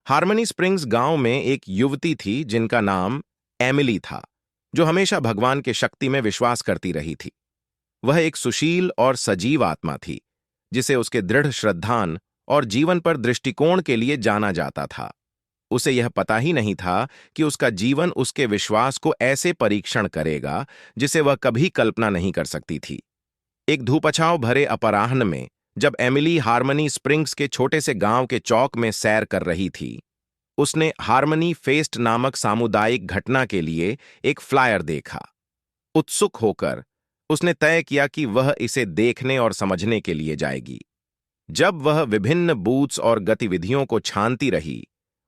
Harmony springs गांव में एक युवती थी जिनका नाम एमिली था, जो हमेशा भगवान के शक्ति में विश्वास करती रही थी। वह एक सुशील और सजीव आत्मा थी, जिसे उसके दृढ़ श्रद्धान और जीवन पर दृष्टिकोण के लिए जाना जाता था। उसे यह पता ही नहीं था कि उसका जीवन उसके विश्वास को ऐसे परीक्षण करेगा जिसे वह कभी कल्पना नहीं कर सकती थी। एक धूपछांव भरे अपराह्न में जब एमिली हार्मनी स्प्रिंग्स के छोटे से गांव के चौक में सैर कर रही थी, उसने हार्मनी फेस्ट नामक सामुदायिक घटना के लिए एक फ्लायर देखा। उत्सुक होकर उसने तय किया कि वह इसे देखने और समझने के लिए जाएगी। जब वह विभिन्न बूथ्स और गतिविधियों को छानती रही,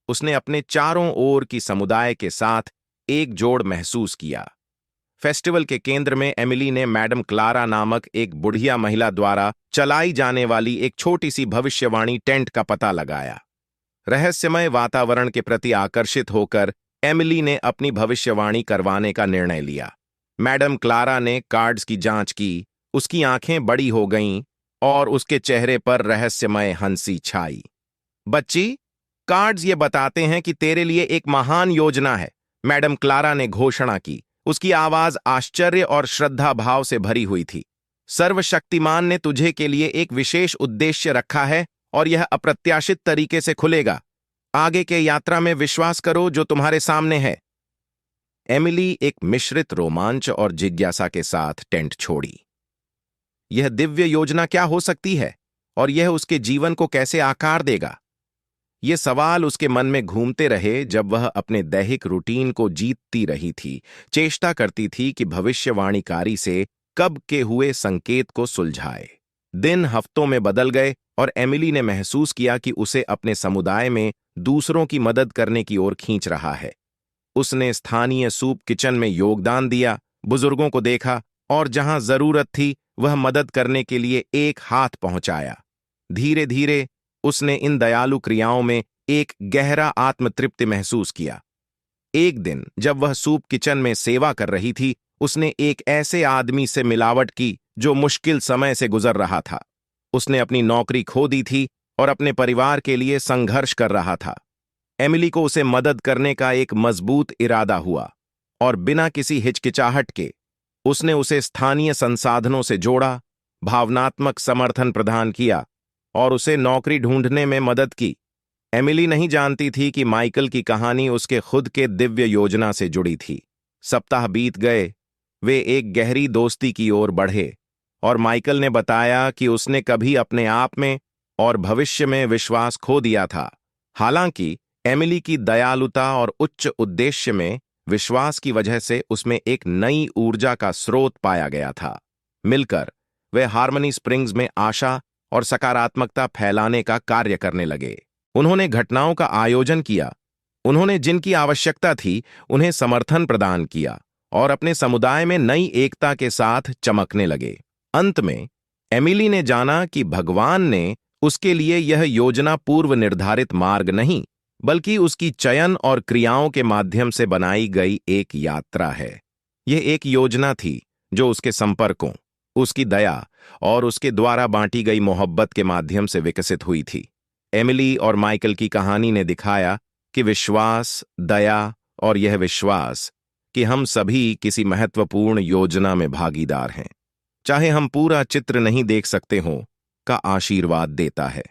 उसने अपने चारों ओर की समुदाय के साथ एक जोड़ महसूस किया। फेस्टिवल के केंद्र में एमिली ने मैडम क्लारा नामक एक बुढ़िया महिला द्वारा चलाई जाने वाली एक छोटी सी भविष्यवाणी टेंट का पता लगाया। रहस्यमय वातावरण के प्रति आकर्षित होकर एमिली ने अपनी भविष्यवाणी करवाने का निर्णय लिया। मैडम क्लारा ने कार्ड्स की जांच की, उसकी आंखें बड़ी हो गईं और उसके चेहरे पर रहस्यमय हंसी छाई। बच्ची, कार्ड्स ये बताते हैं कि तेरे लिए एक महान योजना है, मैडम क्लारा ने घोषणा की। उसकी आवाज आश्चर्य और श्रद्धा भाव से भरी हुई थी। सर्वशक्तिमान ने तुझे के लिए एक विशेष उद्देश्य रखा है और यह अप्रत्याशित तरीके से खुलेगा। आगे के यात्रा में विश्वास करो जो तुम्हारे सामने है। एमिली एक मिश्रित रोमांच और जिज्ञासा के साथ टेंट छोड़ी। यह दिव्य योजना क्या हो सकती है और यह उसके जीवन को कैसे आकार देगा? ये सवाल उसके मन में घूमते रहे जब वह अपने दैहिक रूटीन को जीतती रही थी, चेष्टा करती थी कि भविष्यवाणीकारी से कब के हुए संकेत को सुलझाए। दिन हफ्तों में बदल गए और एमिली ने महसूस किया कि उसे अपने समुदाय में दूसरों की मदद करने की ओर खींच रहा है। उसने स्थानीय सूप किचन में योगदान दिया, बुजुर्गों को देखा और जहां जरूरत थी वह मदद करने के लिए एक हाथ पहुंचाया। धीरे धीरे उसने इन दयालु क्रियाओं में एक गहरा आत्मतृप्ति महसूस किया। एक दिन जब वह सूप किचन में सेवा कर रही थी, उसने एक ऐसे आदमी से मिलावट की जो मुश्किल समय से गुजर रहा था। उसने अपनी नौकरी खो दी थी और अपने परिवार के लिए संघर्ष कर रहा था। एमिली को उसे मदद करने का एक मजबूत इरादा हुआ और बिना किसी हिचकिचाहट के उसने उसे स्थानीय संसाधनों से जोड़ा, भावनात्मक समर्थन प्रदान किया और उसे नौकरी ढूंढने में मदद की। एमिली नहीं जानती थी कि माइकल की कहानी उसके खुद के दिव्य योजना से जुड़ी थी। सप्ताह बीत गए, वे एक गहरी दोस्ती की ओर बढ़े और माइकल ने बताया कि उसने कभी अपने आप में और भविष्य में विश्वास खो दिया था। हालांकि एमिली की दयालुता और उच्च उद्देश्य में विश्वास की वजह से उसमें एक नई ऊर्जा का स्रोत पाया गया था। मिलकर वे हार्मनी स्प्रिंग्स में आशा और सकारात्मकता फैलाने का कार्य करने लगे। उन्होंने घटनाओं का आयोजन किया, उन्होंने जिनकी आवश्यकता थी उन्हें समर्थन प्रदान किया और अपने समुदाय में नई एकता के साथ चमकने लगे। अंत में एमिली ने जाना कि भगवान ने उसके लिए यह योजना पूर्व निर्धारित मार्ग नहीं, बल्कि उसकी चयन और क्रियाओं के माध्यम से बनाई गई एक यात्रा है। यह एक योजना थी जो उसके संपर्कों, उसकी दया और उसके द्वारा बांटी गई मोहब्बत के माध्यम से विकसित हुई थी। एमिली और माइकल की कहानी ने दिखाया कि विश्वास, दया और यह विश्वास कि हम सभी किसी महत्वपूर्ण योजना में भागीदार हैं, चाहे हम पूरा चित्र नहीं देख सकते हों, का आशीर्वाद देता है।